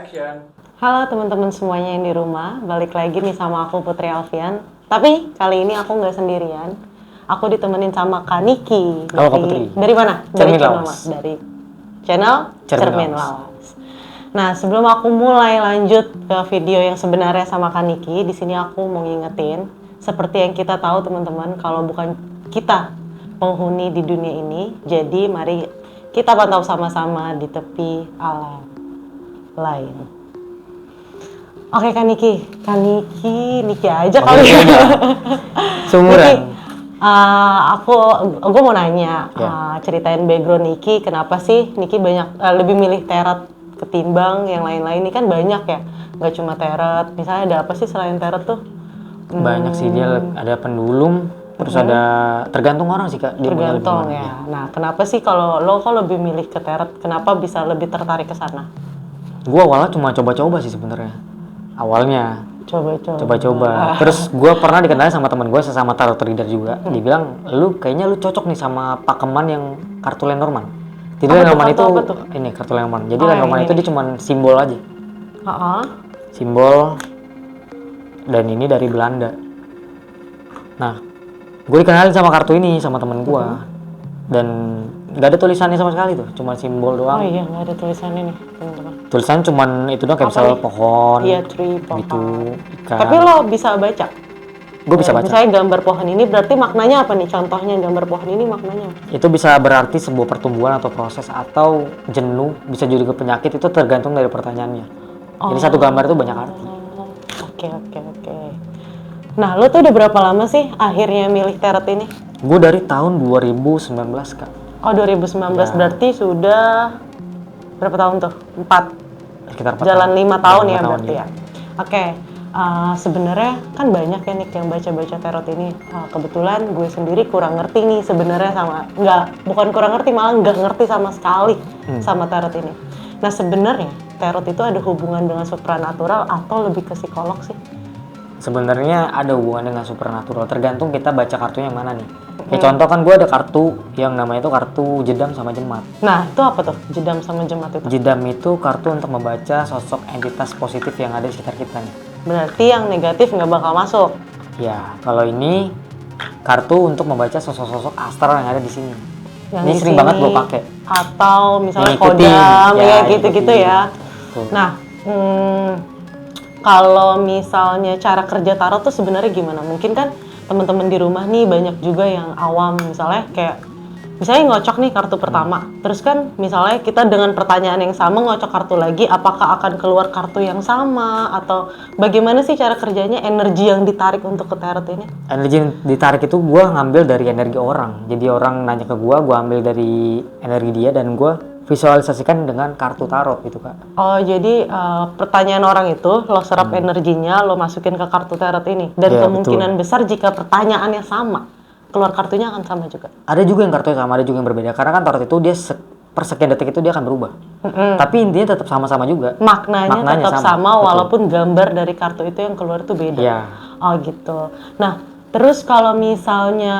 Action. Halo teman-teman semuanya yang di rumah, balik lagi nih sama aku Putri Alfian. Tapi kali ini aku nggak sendirian, aku ditemenin sama Kak Niki. Halo Kak Putri. Dari mana? Cermin channel Lawas. Dari channel Cermin Lawas. Nah sebelum aku mulai lanjut ke video yang sebenarnya sama Kak Niki, di sini aku mau ngingetin, seperti yang kita tahu teman-teman, kalau bukan kita penghuni di dunia ini, jadi mari kita pantau sama-sama di tepi alam lain. Oke Kak Niki aja kali ya. Seumuran. Gue mau nanya, Ya. ceritain background Niki, kenapa sih Niki banyak lebih milih teret ketimbang yang lain-lain? Ini kan banyak ya, nggak cuma teret. Misalnya ada apa sih selain teret tuh? Banyak sih, dia ada pendulum, terus ada tergantung orang sih Kak. Dia maunya lebih Tergantung gimana, ya. Nah kenapa sih kalau lo kok lebih milih ke teret? Kenapa bisa lebih tertarik ke sana? Gua awalnya cuma coba-coba sih sebenarnya. Awalnya Coba-coba. Terus gua pernah dikenalin sama teman gua sesama tarot reader juga. Dia bilang, kayaknya lu cocok nih sama pakeman yang kartu Lenormand. Jadi Lenormand itu apa tuh? ini kartu Lenormand. Jadi yang Lenormand ini itu dia cuma simbol aja. Simbol, dan ini dari Belanda. Nah, gue dikenalin sama kartu ini sama temen gue, dan nggak ada tulisannya sama sekali tuh, cuma simbol doang. Oh iya, nggak ada tulisannya nih teman-teman. Tulisan cuman itu doang, kayak misalnya pohon, Iya, tree, pohon. gitu, ikan. Tapi lo bisa baca? Gue bisa baca. Misalnya gambar pohon ini berarti maknanya apa nih? Contohnya gambar pohon ini maknanya? Itu bisa berarti sebuah pertumbuhan atau proses, atau jenuh, bisa juga penyakit, itu tergantung dari pertanyaannya. Jadi satu gambar itu banyak arti. Oke. Nah, lo tuh udah berapa lama sih akhirnya milih teret ini? Gue dari tahun 2019 Kak. Oh 2019 Ya. Berarti sudah berapa tahun tuh? 4. Sekitar 4 Jalan 5 tahun ya 5 berarti ya. Oke. Sebenarnya kan banyak ya nih yang baca-baca tarot ini. Kebetulan gue sendiri kurang ngerti nih sebenarnya bukan kurang ngerti, malah nggak ngerti sama sekali sama tarot ini. Nah sebenarnya tarot itu ada hubungan dengan supranatural atau lebih ke psikolog sih? Sebenarnya ada hubungan dengan supernatural, tergantung kita baca kartunya yang mana nih. Kayak contoh kan gue ada kartu yang namanya itu kartu jedam sama jemat. Nah itu apa tuh jedam sama jemat itu? Jedam itu kartu untuk membaca sosok entitas positif yang ada di sekitar kita nih. Berarti yang negatif nggak bakal masuk? Ya, kalau ini kartu untuk membaca sosok-sosok astral yang ada di sini. Yang ini di sering sini, banget gue pakai. Atau misalnya Ngikutin, kodam, ya, ya gitu-gitu ngikutin. ya. Tuh. Nah, kalau misalnya cara kerja tarot tuh sebenarnya gimana? Mungkin kan teman-teman di rumah nih banyak juga yang awam, misalnya ngocok nih kartu pertama, terus kan misalnya kita dengan pertanyaan yang sama ngocok kartu lagi, apakah akan keluar kartu yang sama atau bagaimana sih cara kerjanya, energi yang ditarik untuk ke tarot ini? Energi yang ditarik itu gue ngambil dari energi orang. Jadi orang nanya ke gue ambil dari energi dia dan gue visualisasikan dengan kartu tarot gitu Kak. Oh jadi pertanyaan orang itu lo serap energinya, lo masukin ke kartu tarot ini, dan Ya, kemungkinan besar jika pertanyaannya sama, keluar kartunya akan sama juga. Ada juga yang kartunya sama, ada juga yang berbeda. Karena kan tarot itu dia per sekian detik itu dia akan berubah. Tapi intinya tetap sama-sama juga. Maknanya tetap sama betul. walaupun gambar dari kartu itu yang keluar itu beda. Iya. Oh gitu. Nah terus kalau misalnya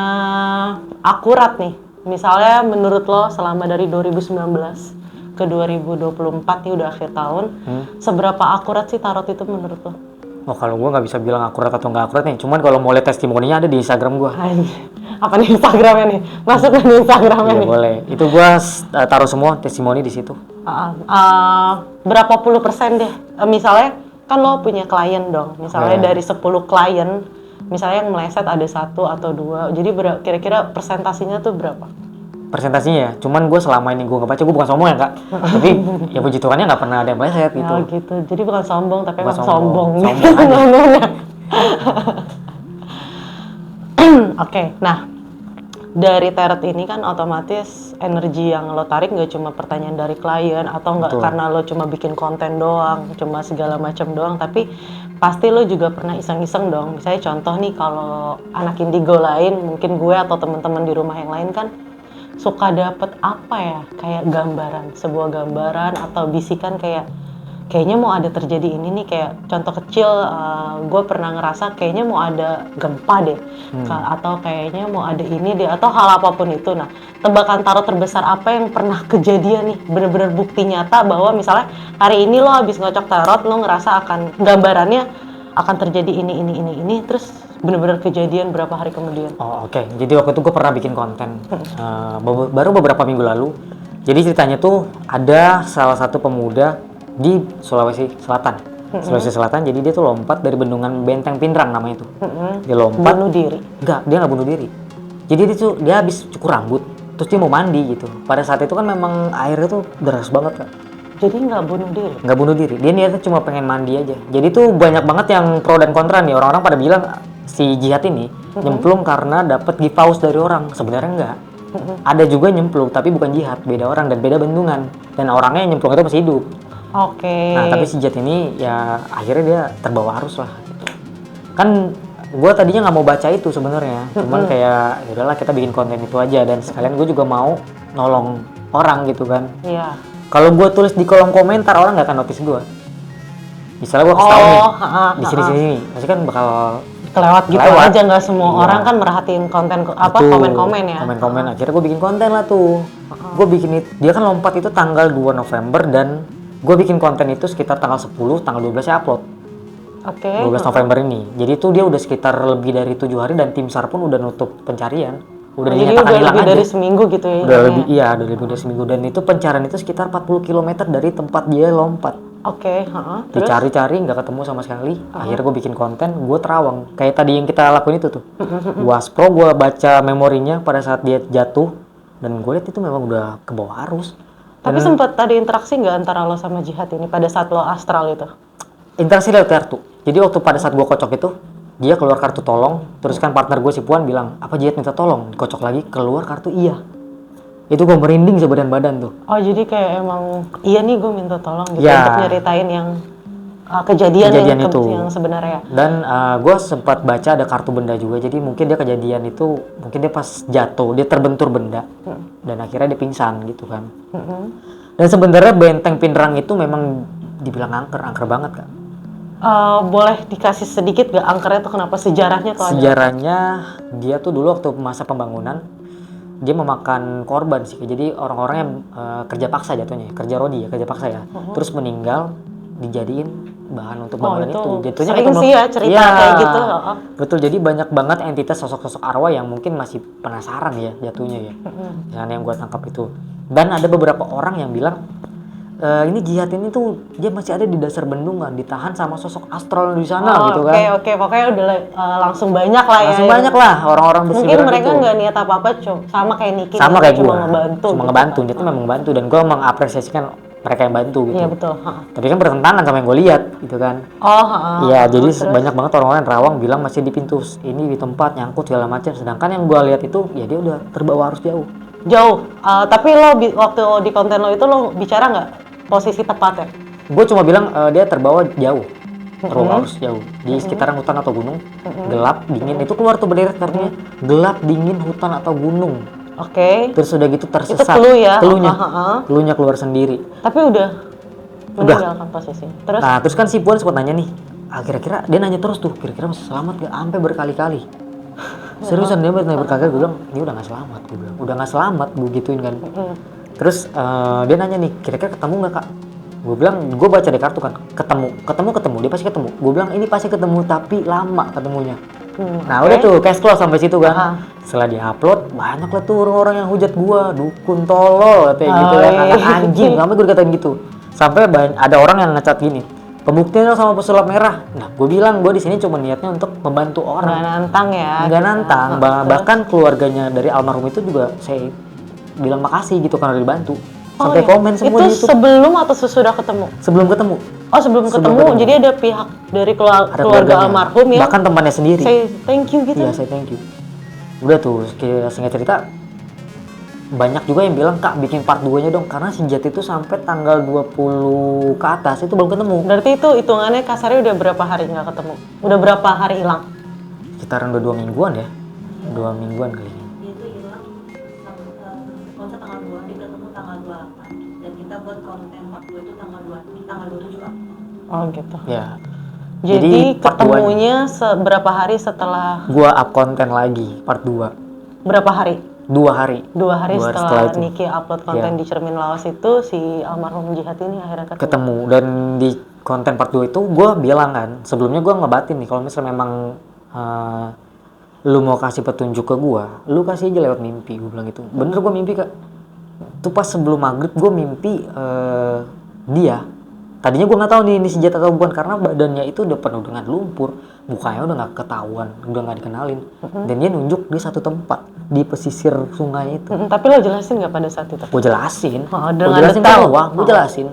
akurat nih, misalnya menurut lo selama dari 2019 ke 2024 nih udah akhir tahun, seberapa akurat sih tarot itu menurut lo? Oh kalau gue nggak bisa bilang akurat atau nggak akurat nih. Cuman kalau mau lihat testimoninya ada di Instagram gue. Apa nih Instagramnya nih? Masuk ke Instagramnya Iya nih. boleh. Itu gue taruh semua testimoni di situ. Berapa puluh persen deh? Misalnya kan lo punya klien dong. Misalnya dari 10 klien, misalnya yang meleset ada 1 atau 2. Jadi kira-kira persentasinya tuh berapa? Persentasinya ya. Cuman gue selama ini gue nggak baca, gue bukan sombong ya Kak. Tapi ya puji Tuhannya nggak pernah ada yang meleset gitu. Ya gitu. Jadi bukan sombong tapi Bukan emang sombong. Sombong aja. Oke, nah dari tarot ini kan otomatis energi yang lo tarik nggak cuma pertanyaan dari klien atau nggak karena lo cuma bikin konten doang, cuma segala macam doang, tapi pasti lo juga pernah iseng-iseng dong. Misalnya contoh nih kalau anak indigo lain, mungkin gue atau teman-teman di rumah yang lain kan suka dapet apa ya, kayak sebuah gambaran atau bisikan kayak kayaknya mau ada terjadi ini nih, kayak contoh kecil, gue pernah ngerasa kayaknya mau ada gempa deh, atau kayaknya mau ada ini deh, atau hal apapun itu. Nah, tebakan tarot terbesar apa yang pernah kejadian nih, bener-bener bukti nyata bahwa misalnya hari ini lo habis ngocok tarot, lo ngerasa akan gambarannya akan terjadi ini, terus bener-bener kejadian berapa hari kemudian. Oh oke. Jadi waktu itu gue pernah bikin konten baru beberapa minggu lalu. Jadi ceritanya tuh ada salah satu pemuda di Sulawesi Selatan. Sulawesi Selatan. Jadi dia tuh lompat dari bendungan Benteng Pinrang namanya tuh. Dia lompat. Bunuh diri. Enggak, dia nggak bunuh diri. Jadi dia habis cukur rambut. Terus dia mau mandi gitu. Pada saat itu kan memang airnya tuh deras banget, Kak. Jadi nggak bunuh diri? Nggak bunuh diri. Dia niatnya cuma pengen mandi aja. Jadi tuh banyak banget yang pro dan kontra nih. Orang-orang pada bilang si Jihad ini nyemplung karena dapat giveaways dari orang. Sebenarnya enggak. Ada juga nyemplung tapi bukan Jihad, beda orang dan beda bendungan. Dan orangnya yang nyemplung itu masih hidup. Oke. Nah, tapi si Jihad ini ya akhirnya dia terbawa arus lah gitu. Kan gue tadinya nggak mau baca itu sebenarnya. Cuman kayak ya udahlah kita bikin konten itu aja dan sekalian gue juga mau nolong orang gitu kan. Iya. Kalau gue tulis di kolom komentar orang nggak akan notice gue. Misalnya gue kasih tahu nih di sini, pasti kan bakal kelewat gitu aja, nggak semua orang kan merhatiin konten komen-komen ya. Komen-komen akhirnya gue bikin konten lah tuh. Gue bikin dia kan lompat itu tanggal 2 November dan gue bikin konten itu sekitar tanggal 10, tanggal 12 saya upload. Oke. 12 November ini. Jadi tuh dia udah sekitar lebih dari 7 hari dan tim SAR pun udah nutup pencarian. Udah dinyatakan hilang aja. Lebih dari seminggu gitu ya. Udah lebih dari seminggu dan itu pencarian itu sekitar 40 km dari tempat dia lompat. Oke, Dicari-cari nggak ketemu sama sekali. Akhirnya gue bikin konten, gue terawang. Kayak tadi yang kita lakuin itu tuh. Gue aspro, gue baca memorinya pada saat dia jatuh dan gue lihat itu memang udah ke bawah arus. Tapi sempat ada interaksi nggak antara lo sama Jihad ini pada saat lo astral itu? Interaksi lewat kartu. Jadi waktu pada saat gue kocok itu, dia keluar kartu tolong. Terus kan partner gue si Puan bilang, apa Jihad minta tolong? Dikocok lagi, keluar kartu iya. Itu gue merinding sebadan-badan tuh. Oh jadi kayak emang iya nih gue minta tolong gitu ya, untuk nyeritain yang kejadian itu yang sebenarnya. Dan gue sempat baca ada kartu benda juga. Jadi mungkin dia kejadian itu mungkin dia pas jatuh dia terbentur benda dan akhirnya dia pingsan gitu kan. Dan sebenarnya Benteng Pinrang itu memang dibilang angker banget kan. Boleh dikasih sedikit gak angkernya tuh kenapa sejarahnya tuh? Sejarahnya dia tuh dulu waktu masa pembangunan dia memakan korban sih. Jadi orang-orang yang kerja paksa jatuhnya, kerja rodi ya, kerja paksa ya. Terus meninggal dijadiin bahan untuk bangunan itu. Jatuhnya sering sih ya cerita kayak gitu. Betul, jadi banyak banget entitas sosok-sosok arwah yang mungkin masih penasaran ya jatuhnya ya. Yang yang gue tangkap itu. Dan ada beberapa orang yang bilang ini Jihad ini tuh dia masih ada di dasar bendungan, ditahan sama sosok astral di sana gitu kan. Oke, pokoknya udah langsung banyak lah ya. Langsung banyak lah orang-orang berseliweran. Mungkin mereka nggak niat apa-apa, sama kayak Niki. Sama kayak gue, cuma ngebantu. Dia tuh memang membantu dan gue mengapresiasikan mereka yang bantu gitu. Iya betul. Tapi kan bertentangan sama yang gue lihat gitu kan. Iya, jadi banyak banget orang-orang rawang bilang masih di pintu ini di tempat nyangkut segala macam. Sedangkan yang gue lihat itu ya dia udah terbawa arus jauh. Tapi lo waktu di konten lo itu lo bicara nggak posisi tepatnya? Gue cuma bilang dia terbawa jauh, terbawa arus jauh di sekitaran hutan atau gunung, gelap dingin. Itu keluar tuh berderet kartunya, gelap dingin hutan atau gunung. Oke. Terus udah gitu tersesat. Itu clue ya? Cluenya keluar sendiri. Tapi udah meninggalkan posisi. Terus kan si Puan sempat nanya nih, kira-kira dia nanya terus tuh, kira-kira masih selamat gak? Sampai berkali-kali. Seriusan dia nanya berkali-kali, gue bilang, ini udah gak selamat, gue bilang. Udah gak selamat, gue gituin kan. Terus dia nanya nih, kira-kira ketemu gak kak? Gue bilang, gue baca di kartu kan, ketemu, dia pasti ketemu. Gue bilang, ini pasti ketemu, tapi lama ketemunya. Nah udah tuh, cash close sampai situ kan. Setelah di-upload, banyak lah tuh orang-orang yang hujat gue, dukun tolol, kayak gitu kan, anak anjing, sampai gue dikatain gitu. Sampai ada orang yang ngecat gini, pembuktian sama pesulap merah. Nah, gue bilang gue di sini cuma niatnya untuk membantu orang. Nggak nantang ya. Nggak nantang. Bahkan keluarganya dari almarhum itu juga saya bilang makasih gitu karena dibantu. Sampai komen semua di YouTube. Itu sebelum atau sesudah ketemu? Sebelum ketemu. Oh sebelum ketemu. Jadi ada pihak dari keluarga almarhum ya? Bahkan temannya sendiri. Say thank you gitu? Iya, say thank you. Udah tuh, singkat cerita, banyak juga yang bilang, Kak bikin part 2-nya dong, karena si Jihad itu sampai tanggal 20 ke atas itu belum ketemu. Berarti itu hitungannya kasarnya udah berapa hari nggak ketemu? Udah berapa hari hilang? Sekitaran udah 2 mingguan ya, 2 mingguan kali ini. Dia itu hilang konser tanggal 2, dia ketemu tanggal 28 dan kita buat konten part 2 itu tanggal 27 April. Oh gitu. Ya. Jadi part 2-nya, ketemunya berapa hari setelah, gua up konten lagi part 2. berapa hari? 2 hari. 2 hari 2 hari setelah itu. Niki upload konten Iya. di Cermin Lawas itu, si almarhum Jihat ini akhirnya Ketemu. Dan di konten part 2 itu gua bilang kan, sebelumnya gua ngebatin nih kalau misalnya memang lu mau kasih petunjuk ke gua, lu kasih aja lewat mimpi. Gua bilang gitu. Bener gua mimpi, Kak. Itu pas sebelum maghrib gua mimpi dia. Tadinya gue nggak tahu nih ini senjata atau bukan karena badannya itu udah penuh dengan lumpur, mukanya udah nggak ketahuan, udah nggak dikenalin, dan dia nunjuk di satu tempat di pesisir sungai itu. Tapi lo jelasin nggak pada saat itu? Gue jelasin, dengan gue jelasin ke detail. bawah, gue jelasin.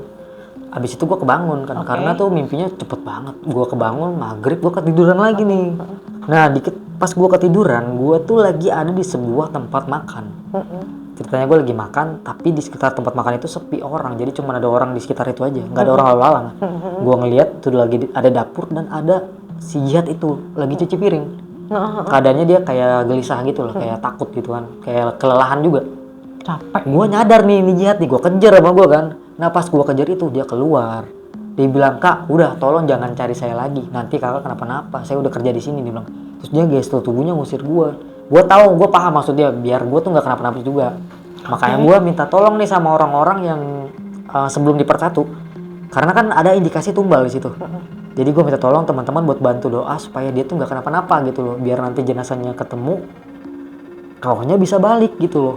Abis itu gue kebangun kan, Oke. karena tuh mimpinya cepet banget. Gue kebangun maghrib, gue ketiduran lagi nih. Nah, dikit pas gue ketiduran, gue tuh lagi ada di sebuah tempat makan. Ceritanya gue lagi makan, tapi di sekitar tempat makan itu sepi orang, jadi cuma ada orang di sekitar itu aja, nggak ada orang lalu lalang. Gue ngeliat tuh lagi ada dapur dan ada si Jihat itu lagi cuci piring. Keadaannya dia kayak gelisah gitu loh, kayak takut gitu kan, kayak kelelahan juga. Capek. Gue nyadar nih ini Jihat nih, gue kejar sama gue kan. Nah pas gue kejar itu dia keluar, dia bilang, "Kak, udah tolong jangan cari saya lagi, nanti kakak kenapa-napa, saya udah kerja di sini," dia bilang. Terus dia gestur tubuhnya ngusir gue. Gue tahu, gue paham maksud dia, biar gue tuh nggak kenapa-napa juga. Makanya gue minta tolong nih sama orang-orang yang sebelum dipersatu, karena kan ada indikasi tumbal di situ. Jadi gue minta tolong teman-teman buat bantu doa supaya dia tuh nggak kenapa-napa gitu loh, biar nanti jenazahnya ketemu, rohnya bisa balik gitu loh.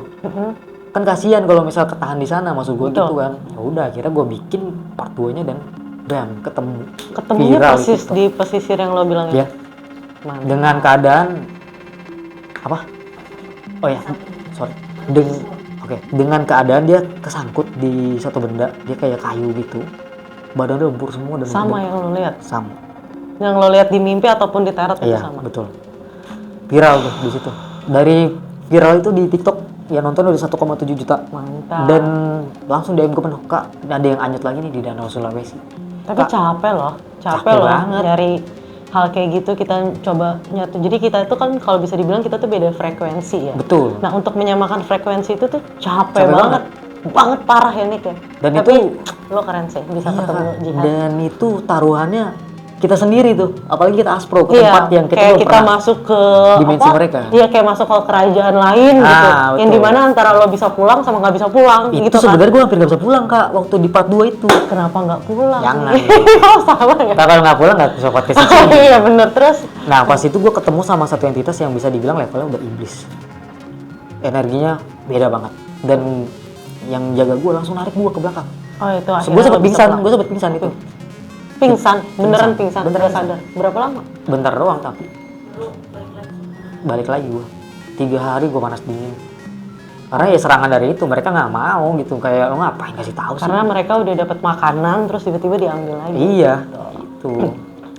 Kan kasihan kalau misal ketahan di sana, maksud gue gitu kan. Ya udah, akhirnya gue bikin part 2-nya dan bam, Ketemunya viral persis TikTok. di pesisir yang lo bilang Ya. Mantap. Dengan keadaan apa? Oh ya, sorry. Dengan keadaan dia kesangkut di satu benda, dia kayak kayu gitu. Badannya lembur semua dan Sama yang lo lihat? sama. Yang lo lihat di mimpi ataupun di terot itu Iya, sama? betul. Viral tuh di situ. Dari viral itu di TikTok ya nonton udah 1,7 juta. Mantap. Dan langsung DM gue penuh, "Kak, ada yang anyut lagi nih di Danau Sulawesi." Tapi capek loh banget. dari hal kayak gitu kita coba nyatu. Jadi kita itu kan kalau bisa dibilang kita tuh beda frekuensi ya. Betul. Nah untuk menyamakan frekuensi itu tuh capek banget parah ya Nick ya. Dan tapi itu lo keren sih bisa iya, ketemu Kak. Jihat. Dan itu taruhannya kita sendiri tuh, apalagi kita aspro ke tempat yang kita kayak belum kita pernah masuk ke dimensi mereka. Iya kayak masuk ke kerajaan lain gitu. Betul. Yang dimana antara lo bisa pulang sama nggak bisa pulang Itu gitu kan. sebenarnya gue hampir gak bisa pulang, Kak, waktu di part 2 itu. Kenapa nggak pulang? Jangan. Oh sama ya. Kalau nggak pulang nggak bisa podcast di Oh sini. iya bener terus. Nah pas itu gue ketemu sama satu entitas yang bisa dibilang levelnya udah iblis. Energinya beda banget. Dan yang jaga gue langsung narik gue ke belakang. Oh itu akhirnya Gue sempet lo bisa pingsan, pulang. gue sempet pingsan itu. Beneran pingsan, Beneran nggak sadar. Berapa lama? Bentar doang tapi. Balik lagi gue. 3 hari gue panas dingin. Karena ya serangan dari itu, mereka nggak mau gitu, kayak lo ngapain kasih tahu sih. Karena mereka udah dapat makanan terus tiba-tiba diambil lagi. Iya, itu.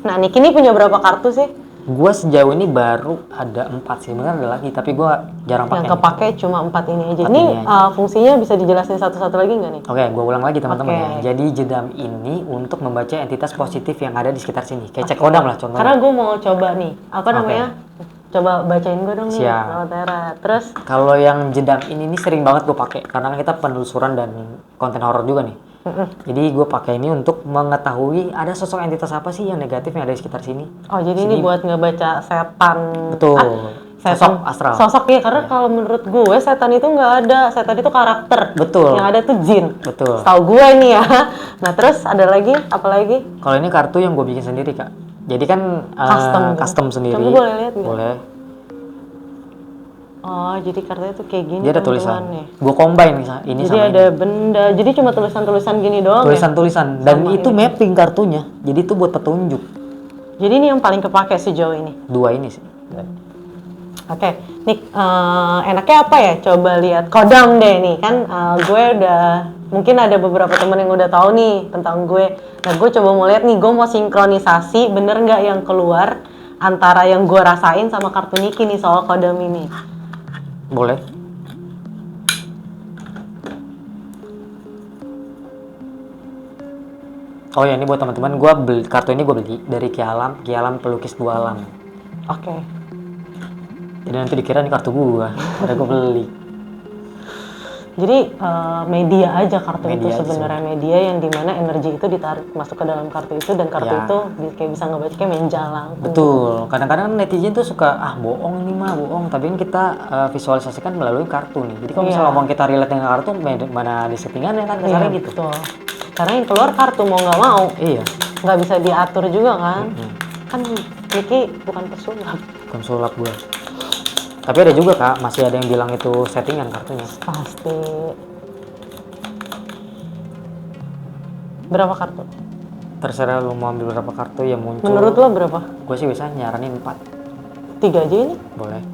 Nah Niki ini punya berapa kartu sih? Gue sejauh ini baru ada 4 sih, sebenarnya ada lagi, tapi gue jarang pakai. Yang kepake cuma 4 ini aja. 4 Ini ini aja. fungsinya bisa dijelasin satu-satu lagi nggak nih? Oke, gue ulang lagi teman-teman Oke. ya. Jadi jedam ini untuk membaca entitas positif yang ada di sekitar sini. Kayak cek kodam lah contohnya. Karena gue mau coba nih, apa namanya? Coba bacain gue dong nih, Siap. Lawat Tera. Terus, Kalau yang jedam ini sering banget gue pakai karena kita penelusuran dan konten horor juga nih. Jadi gue pakai ini untuk mengetahui ada sosok entitas apa sih yang negatif yang ada di sekitar sini. oh jadi ini buat ngebaca setan. Betul. Setan. Sosok astral. Sosok ya, karena kalau menurut gue setan itu nggak ada. Setan itu karakter. Betul. Yang ada tuh jin. Betul. Setahu gue ini ya. Nah terus ada lagi, apa lagi? Kalau ini kartu yang gue bikin sendiri, Kak. Jadi kan custom sendiri. Coba boleh lihat nggak? Boleh. Oh, jadi kartunya tuh kayak gini. Dia ada teman-teman tulisan. ya. Gue combine ini Jadi sama ada ini. benda. Jadi cuma tulisan-tulisan gini doang ya? Tulisan-tulisan. Dan itu mapping kartunya. Jadi itu buat petunjuk. Jadi ini yang paling kepake sejauh ini. 2 ini sih. Oke, Nick, enaknya apa ya? Coba lihat kodam deh nih kan. Gue udah mungkin ada beberapa temen yang udah tahu nih tentang gue. Nah, gue coba mau lihat nih. Gue mau sinkronisasi bener nggak yang keluar antara yang gue rasain sama kartu Niki nih soal kodam ini. Boleh. Oh ya, ini buat teman-teman, kartu ini gue beli dari Kialam Pelukis Dua Alam. Oke. Jadi nanti dikira ini kartu gue, ada gue beli. Jadi media aja kartu itu Media aja sebenarnya, media yang dimana energi itu ditarik masuk ke dalam kartu itu, dan kartu Ya. itu kayak bisa ngebaca kayak main jalang. Betul, kadang-kadang netizen tuh suka bohong ini mah bohong, tapi kan kita visualisasikan melalui kartu nih. Jadi kalau misalnya Iya. ngomong kita relate dengan kartu, mana di settingannya kan kasarnya gitu. Betul. Karena yang keluar kartu mau nggak mau, Iya, nggak bisa diatur juga kan. Kan Niki bukan pesulap. bukan sulap gua. Tapi ada juga kak, masih ada yang bilang itu settingan kartunya. Pasti. Berapa kartu? Terserah lu mau ambil berapa kartu yang muncul. Menurut lo berapa? Gue sih biasanya nyaranin 4. 3 aja ini? Boleh.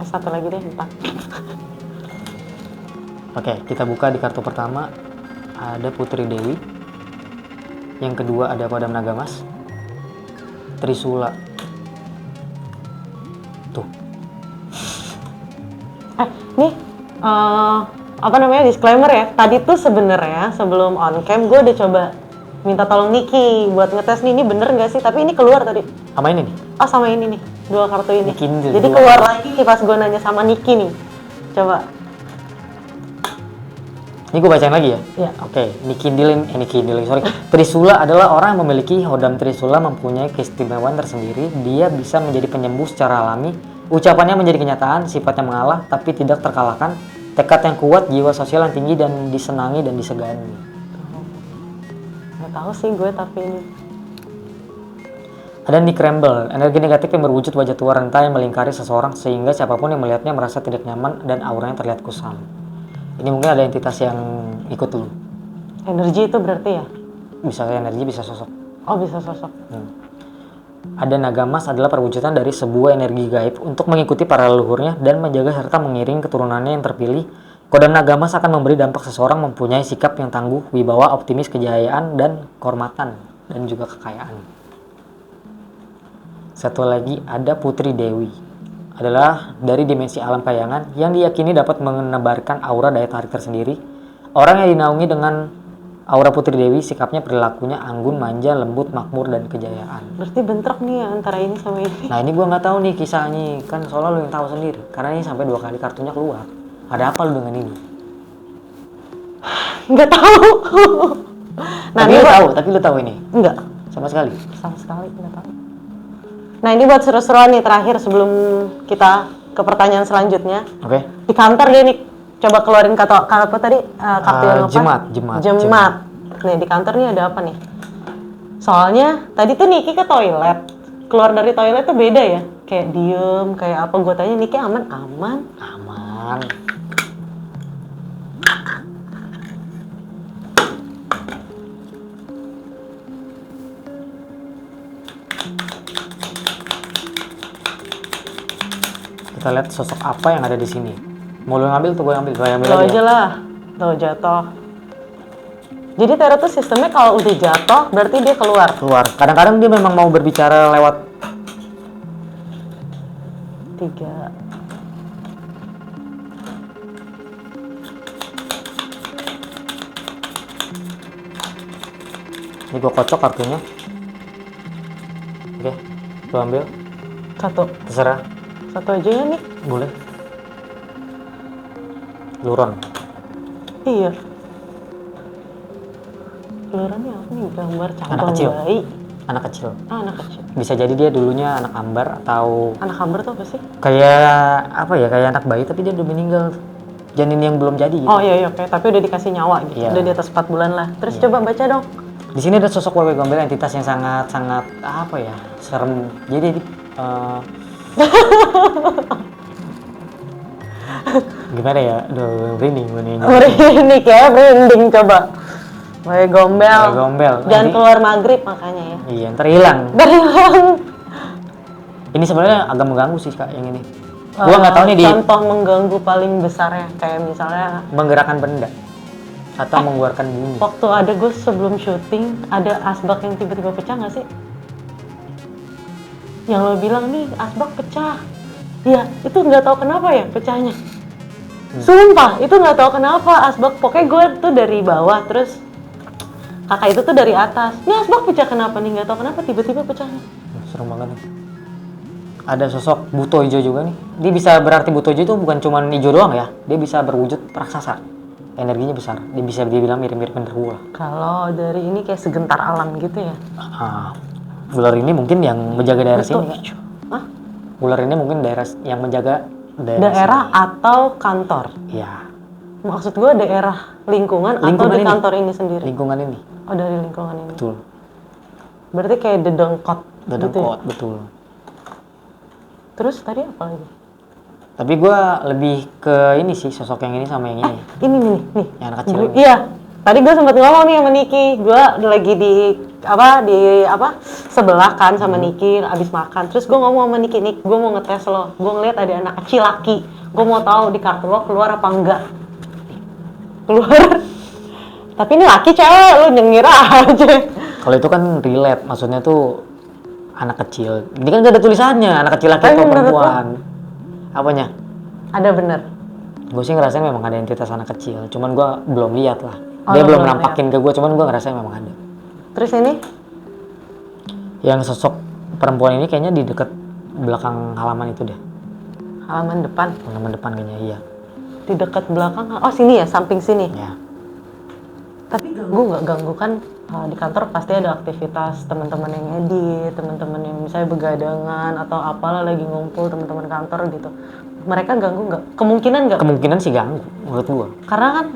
Satu lagi deh, 4. Oke, kita buka di kartu pertama. Ada Putri Dewi. Yang kedua ada Padam Naga Mas. Trisula. Tuh. Nih, apa namanya, disclaimer ya. Tadi tuh sebenarnya sebelum on cam gue udah coba minta tolong Niki buat ngetes nih, ini bener nggak sih? Tapi ini keluar tadi. Sama ini nih. Oh, sama ini nih, 2 kartu ini. Niki ini Jadi dua. keluar lagi nih pas gue nanya sama Niki nih. Coba. Ini gue bacain lagi ya. Ya. Oke, Niki Dilin, sorry. Trisula adalah orang yang memiliki hodam Trisula mempunyai keistimewaan tersendiri. Dia bisa menjadi penyembuh secara alami. Ucapannya menjadi kenyataan, sifatnya mengalah tapi tidak terkalahkan. Tekad yang kuat, jiwa sosial yang tinggi dan disenangi dan disegani. Nggak tahu sih gue, tapi ini. Ada Nick Ramble, energi negatif yang berwujud wajah tua renta yang melingkari seseorang sehingga siapapun yang melihatnya merasa tidak nyaman dan auranya terlihat kusam. Ini mungkin ada entitas yang ikut dulu. Energi itu berarti ya? Bisa energi, bisa sosok. Oh, bisa sosok. Ada naga emas adalah perwujudan dari sebuah energi gaib untuk mengikuti para leluhurnya dan menjaga serta mengiring keturunannya yang terpilih. Kodam naga emas akan memberi dampak seseorang mempunyai sikap yang tangguh, wibawa, optimis, kejayaan, dan kehormatan, dan juga kekayaan. Satu lagi ada Putri Dewi. Adalah dari dimensi alam kayangan yang diyakini dapat menebarkan aura daya tarik tersendiri. Orang yang dinaungi dengan aura Putri Dewi, sikapnya perilakunya anggun, manja, lembut, makmur, dan kejayaan. Berarti bentrok nih ya antara ini sama ini. Nah ini gue nggak tahu nih kisahnya, kan soalnya lu yang tahu sendiri. Karena ini sampai 2 kali kartunya keluar. Ada apa lu dengan ini? Nggak tahu. Nah, Tapi lu tahu ini? Enggak. Sama sekali. Sama sekali nggak tahu. Nah, ini buat seru-seruan nih terakhir sebelum kita ke pertanyaan selanjutnya. Oke. Di kantor dia nih, coba keluarin kata apa tadi? Kartu yang apa? Jemat. Nih, di kantor nih ada apa nih? Soalnya tadi tuh Niki ke toilet. Keluar dari toilet tuh beda ya. Kayak diem, kayak apa. Gue tanya Niki aman? Aman. Kita lihat sosok apa yang ada di sini. Mau lu ngambil tuh gue ambil. Lo aja lah. Tuh jatuh. Jadi Tarot tuh sistemnya kalau udah jatuh berarti dia keluar. Kadang-kadang dia memang mau berbicara lewat 3. Ini gue kocok kartunya. Oke, lu ambil. 1. Terserah. 1 aja ya nih. Boleh. Luron. Iya. Luronnya apa nih? Gambar Anak cabang kecil. bayi. Anak kecil. Anak kecil. Bisa jadi dia dulunya anak ambar atau Anak hambar tuh apa sih? kayak apa ya, kayak anak bayi tapi dia udah meninggal. Janin yang belum jadi gitu. Oh iya oke, tapi udah dikasih nyawa gitu. Iya. Udah di atas 4 bulan lah. Terus Iya. coba baca dong. Di sini ada sosok wewe gombel, entitas yang sangat apa ya, serem. Jadi gimana ya? Aduh, merinding gue nih. Merinding kayak merinding coba. Wewe gombel. Wewe gombel. Jangan Nanti- keluar maghrib makanya ya. Iya, ntar hilang. Dari hilang. Ini sebenarnya agak mengganggu sih kak yang ini. Gua nggak tahu nih di Contoh mengganggu paling besarnya kayak misalnya menggerakkan benda atau mengeluarkan bunyi. waktu ada gue sebelum syuting ada asbak yang tiba-tiba pecah nggak sih? Yang lo bilang nih asbak pecah. Ya itu nggak tahu kenapa ya pecahnya. Sumpah itu nggak tahu kenapa asbak. Pokoknya gue tuh dari bawah terus kakak itu tuh dari atas. Ini asbak pecah kenapa nih? Nggak tahu kenapa tiba-tiba pecahnya. Serem banget nih. ada sosok buto hijau juga nih. Dia bisa berarti buto hijau itu bukan cuma hijau doang ya. Dia bisa berwujud raksasa. Energinya besar. Dia bisa dibilang mirip-mirip genderuwo lah. Kalau dari ini kayak segentar alam gitu ya. Ular ini mungkin yang menjaga daerah Buto sini. hijau. Hah? Ular ini mungkin daerah yang menjaga Daerah atau kantor? Ya, Maksud gue daerah lingkungan atau di kantor ini sendiri? lingkungan ini. Oh, dari lingkungan ini. Betul. Berarti kayak dedengkot gitu ya? Dedengkot, betul. Terus tadi apa lagi? Tapi gue lebih ke ini sih, sosok yang ini sama yang ini. Ini nih. Yang anak kecil ini. Iya. Tadi gue sempat ngomong nih sama Niki. Gue lagi di sebelah kan sama Niki abis makan. Terus gue ngomong sama Niki, Nik, gue mau ngetes lo. Gue ngeliat ada anak kecil laki. Gue mau tahu di kartu lo keluar apa enggak. Keluar. Tapi ini laki cewek, lu nyengir aja. Kalau itu kan relate, maksudnya tuh anak kecil. Ini kan gak ada tulisannya, anak kecil laki Tapi atau menurut lo? perempuan. Apanya? Ada bener. Gue sih ngerasain memang ada entitas anak kecil, cuman gue belum lihat lah. Oh, Dia lo belum belum nampakin ke gue, cuman gue ngerasain memang ada. Terus ini? Yang sosok perempuan ini kayaknya di dekat belakang halaman itu deh. Halaman depan. Halaman depan kayaknya, iya. Di dekat belakang. Oh, sini ya, samping sini. Ya. Tapi ganggu nggak? Ganggu kan di kantor pasti ada aktivitas teman-teman yang edit, teman-teman yang misalnya begadangan atau apalah lagi ngumpul teman-teman kantor gitu. Mereka ganggu nggak? Kemungkinan nggak? Kemungkinan sih ganggu menurut gue. Karena kan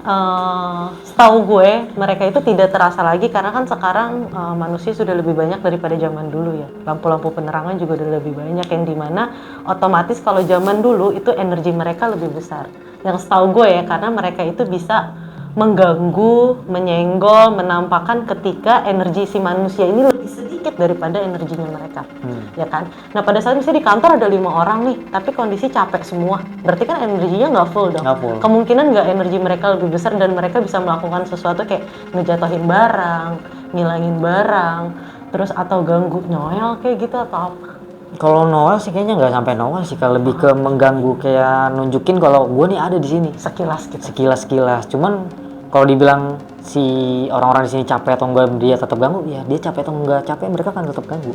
setahu gue mereka itu tidak terasa lagi karena kan sekarang manusia sudah lebih banyak daripada zaman dulu ya. Lampu-lampu penerangan juga udah lebih banyak yang dimana otomatis kalau zaman dulu itu energi mereka lebih besar. Yang setahu gue ya karena mereka itu bisa mengganggu, menyenggol, menampakkan ketika energi si manusia ini lebih sedikit daripada energinya mereka, ya kan? Nah pada saat misalnya di kantor ada 5 orang nih, tapi kondisi capek semua, berarti kan energinya nggak full dong. Nggak full. Kemungkinan nggak energi mereka lebih besar dan mereka bisa melakukan sesuatu kayak ngejatohin barang, ngilangin barang, terus atau ganggu nyoel kayak gitu atau apa? Kalau Noel sih kayaknya nggak sampai Noel sih, kalau lebih ke mengganggu kayak nunjukin kalau gue nih ada di sini. Sekilas gitu. Sekilas. Cuman kalau dibilang si orang-orang di sini capek atau enggak dia tetap ganggu, ya dia capek atau enggak capek mereka kan tetap ganggu.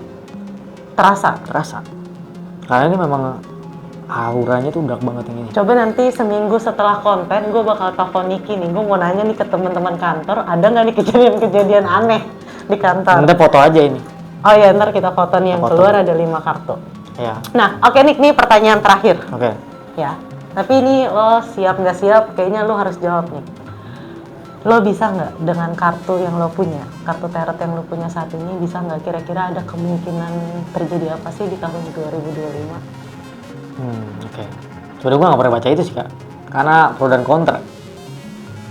Terasa. Karena ini memang auranya tuh dark banget yang ini. Coba nanti seminggu setelah konten gue bakal telepon Niki nih. Gue mau nanya nih ke teman-teman kantor, ada nggak nih kejadian-kejadian aneh di kantor? Nanti foto aja ini. Oh ya, ntar kita foto nih yang Foto. keluar ada 5 kartu. Ya. Nah, oke Nik, nih pertanyaan terakhir. Oke. Ya, tapi ini lo siap nggak siap? Kayaknya lo harus jawab nih. Lo bisa nggak dengan kartu yang lo punya, kartu tarot yang lo punya saat ini, bisa nggak kira-kira ada kemungkinan terjadi apa sih di tahun 2025? Oke. Sebenarnya gue nggak pernah baca itu sih kak, karena pro dan kontra.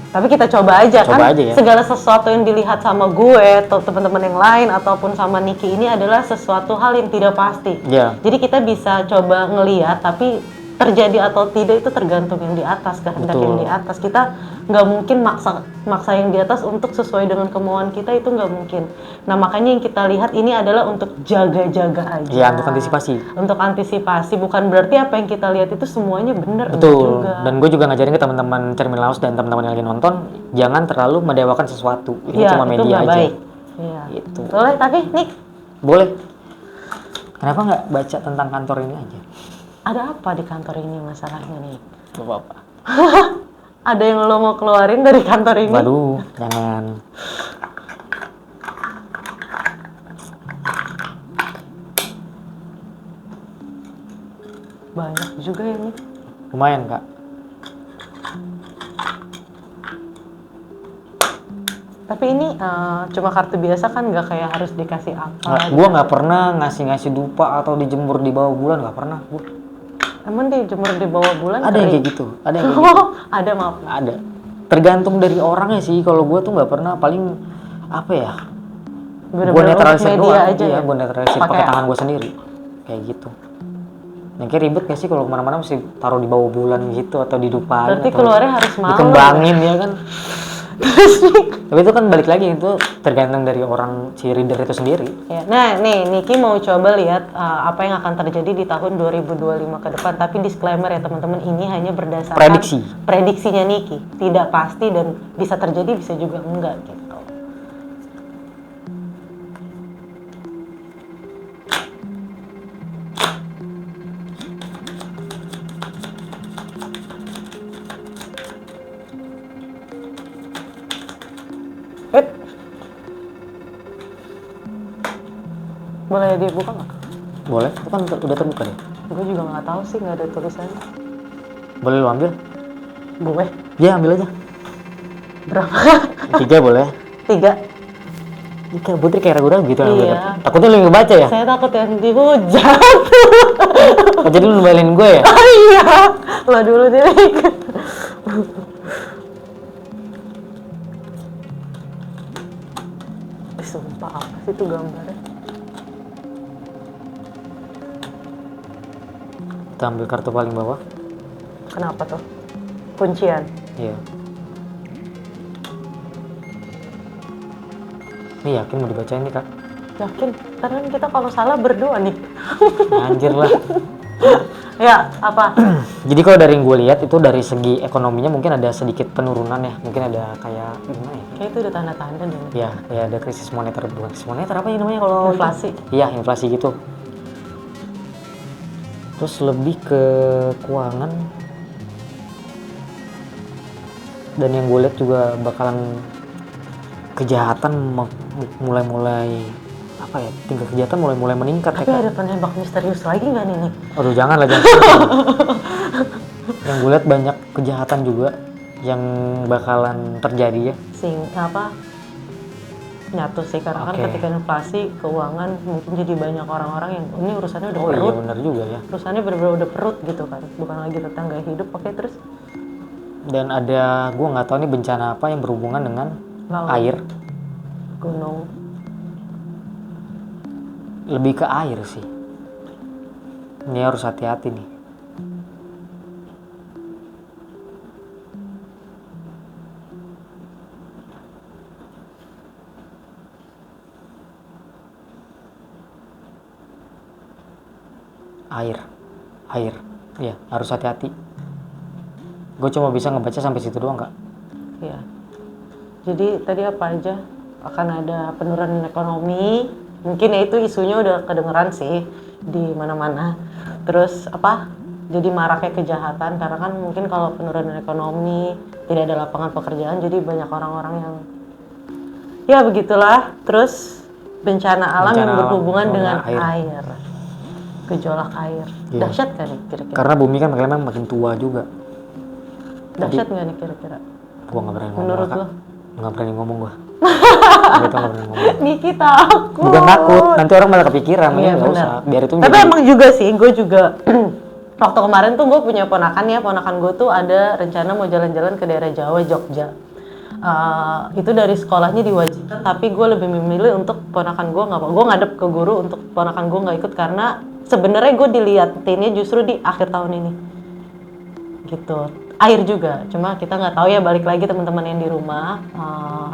Tapi kita coba aja kan, aja ya. segala sesuatu yang dilihat sama gue atau teman-teman yang lain ataupun sama Niki ini adalah sesuatu hal yang tidak pasti. Iya. Jadi kita bisa coba ngelihat, tapi terjadi atau tidak itu tergantung yang di atas, kehendak yang di atas. Kita nggak mungkin maksa yang di atas untuk sesuai dengan kemauan kita, itu nggak mungkin. Nah makanya yang kita lihat ini adalah untuk jaga-jaga aja. Iya, untuk antisipasi. Untuk antisipasi, bukan berarti apa yang kita lihat itu semuanya benar. Betul. Juga. Dan gue juga ngajarin ke teman-teman Cermin Laos dan teman-teman yang lagi nonton, jangan terlalu mendewakan sesuatu. Ini ya, cuma itu media nggak aja. baik. Iya. Gitu. Boleh, tapi Nik, Boleh. Kenapa nggak baca tentang kantor ini aja? ada apa di kantor ini masalahnya nih? Gak apa-apa. Ada yang lo mau keluarin dari kantor ini? Waduh, jangan. Banyak juga ini. Lumayan kak. Tapi ini cuma kartu biasa kan, nggak kayak harus dikasih apa? Gue nggak pernah ngasih dupa atau dijemur di bawah bulan, nggak pernah. Gua. Emang dijemur di bawah bulan? Ada yang kayak gitu. Ada yang kayak gitu. Ada, maaf. Ada. Tergantung dari orangnya sih. Kalau gue tuh nggak pernah, paling apa ya? Gue netralisir doang. aja Iya, ya? gue netralisir pakai tangan gue sendiri. Kayak gitu. Yang kayak ribet gak sih kalau kemana-mana mesti taruh di bawah bulan gitu atau didupain? Berarti atau keluarnya harus malam. dikembangin ya kan? Tapi itu kan balik lagi, itu tergantung dari orang si reader itu sendiri. Ya. Nah, nih Niki mau coba lihat apa yang akan terjadi di tahun 2025 ke depan. Tapi disclaimer ya teman-teman, ini hanya berdasarkan prediksinya Niki, tidak pasti dan bisa terjadi bisa juga enggak gitu. Boleh dibuka nggak? Boleh, itu kan udah terbuka deh. Gue juga nggak tahu sih, nggak ada tulisannya. Boleh lu ambil? Boleh. Ya ambil aja. Berapa? 3 boleh. 3. Kayak Putri kayak ragu-ragu gitu ambil. Iya. Takutnya lu yang ngebaca ya? Saya takut yang dihujat. Oh, jadi lu ngebalin gue ya? Oh iya, lo dulu deh. Sumpah apa sih itu gambarnya? Kita ambil kartu paling bawah. Kenapa tuh? Kuncian. Iya. Ini yakin mau dibacain nih, Kak? Yakin? Karena kita kalau salah berdoa nih. Anjir lah. Ya, apa? Jadi kalau dari yang gue lihat itu dari segi ekonominya mungkin ada sedikit penurunan ya. Mungkin ada kayak gimana ya? Kayak itu udah tanda-tanda deh. Ya, ya ada krisis moneter, bukan krisis moneter apa ya namanya kalau Inflasi. Iya, inflasi gitu. Terus lebih ke keuangan. Dan yang gue lihat juga bakalan kejahatan mulai-mulai apa ya, tingkat kejahatan mulai meningkat. Tapi ada penembak misterius lagi nggak nih? Aduh jangan lah, jangan. Yang gue lihat banyak kejahatan juga yang bakalan terjadi ya. Apa? Nyatu sih, karena kan Oke. ketika inflasi, keuangan mungkin jadi banyak orang-orang yang ini urusannya udah Oh perut. iya benar juga ya. Urusannya bener-bener udah perut gitu kan, bukan lagi tentang gaya hidup. Oke, terus? Dan ada, gue nggak tahu nih bencana apa yang berhubungan dengan Laut. air. Gunung. Lebih ke air sih. Ini harus hati-hati nih. Air, ya harus hati-hati. Gue cuma bisa ngebaca sampai situ doang, Kak. Iya. Jadi tadi apa aja? Akan ada penurunan ekonomi. Mungkin ya itu isunya udah kedengeran sih di mana-mana. Terus apa? Jadi maraknya kejahatan karena kan mungkin kalau penurunan ekonomi tidak ada lapangan pekerjaan, jadi banyak orang-orang yang ya begitulah. Terus bencana alam yang berhubungan dengan air. Gejolak air. Iya. Dahsyat kan nih kira-kira? Karena bumi kan memang makin tua juga. Dahsyat nggak nih kira-kira? Gua nggak berani ngomong. Menurut Kak. lo? Nggak berani ngomong gua. Gitu nggak berani ngomong. Niki takut. Bukan takut, nanti orang malah kepikiran. Iya, Nggak usah, biar itu. Tapi emang juga sih, gue juga waktu kemarin tuh gue punya ponakan ya, ponakan gue tuh ada rencana mau jalan-jalan ke daerah Jawa, Jogja. Itu dari sekolahnya diwajibkan, tapi gue lebih memilih untuk ponakan gue nggak, gue ngadep ke guru untuk ponakan gue nggak ikut karena sebenarnya gue diliatinnya justru di akhir tahun ini, gitu. Air juga, cuma kita nggak tahu ya, balik lagi teman-teman yang di rumah,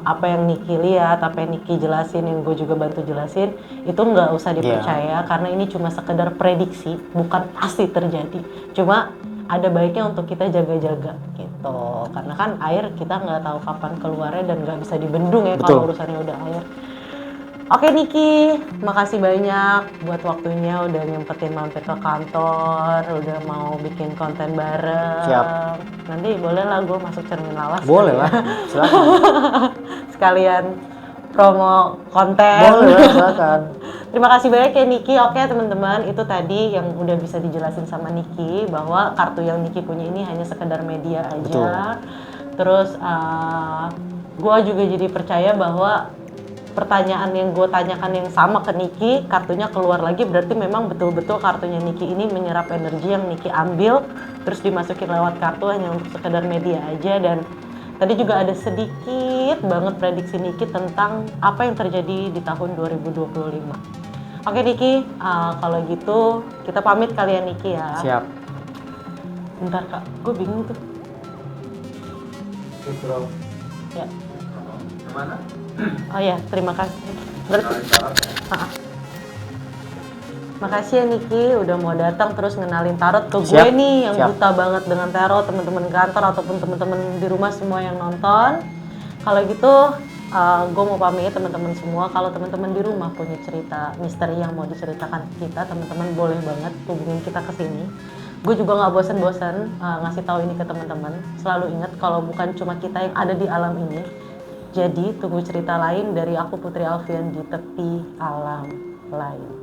apa yang Niki lihat, apa yang Niki jelasin, yang gue juga bantu jelasin, itu nggak usah dipercaya karena ini cuma sekedar prediksi, bukan pasti terjadi. Cuma ada baiknya untuk kita jaga-jaga gitu, karena kan air kita nggak tahu kapan keluarnya dan nggak bisa dibendung ya kalau urusannya udah air. Oke Niki, makasih banyak buat waktunya udah nyempetin mampir ke kantor, udah mau bikin konten bareng. Siap. Nanti boleh lah gue masuk cermin lawas. Boleh lah, silakan. Sekalian promo konten. Boleh lah, silakan. Terima kasih banyak ya Niki. Oke teman-teman, itu tadi yang udah bisa dijelasin sama Niki bahwa kartu yang Niki punya ini hanya sekedar media aja. Betul. Terus gue juga jadi percaya bahwa pertanyaan yang gue tanyakan yang sama ke Niki, kartunya keluar lagi, berarti memang betul-betul kartunya Niki ini menyerap energi yang Niki ambil, terus dimasukin lewat kartu hanya untuk sekedar media aja. Dan tadi juga ada sedikit banget prediksi Niki tentang apa yang terjadi di tahun 2025. Oke Niki, kalau gitu kita pamit kali ya Niki ya. Siap. Bentar Kak, gue bingung tuh. Ya. Kemana? Oh ya, terima kasih. Makasih ya Niki udah mau datang terus ngenalin tarot ke gue nih yang buta banget dengan tarot, teman-teman kantor ataupun teman-teman di rumah semua yang nonton. Kalau gitu gue mau pamit teman-teman semua. Kalau teman-teman di rumah punya cerita misteri yang mau diceritakan ke kita, teman-teman boleh banget hubungin kita ke sini. Gue juga nggak bosan-bosan ngasih tahu ini ke teman-teman. Selalu ingat kalau bukan cuma kita yang ada di alam ini. Jadi tunggu cerita lain dari aku Putri Alfian di tepi alam lain.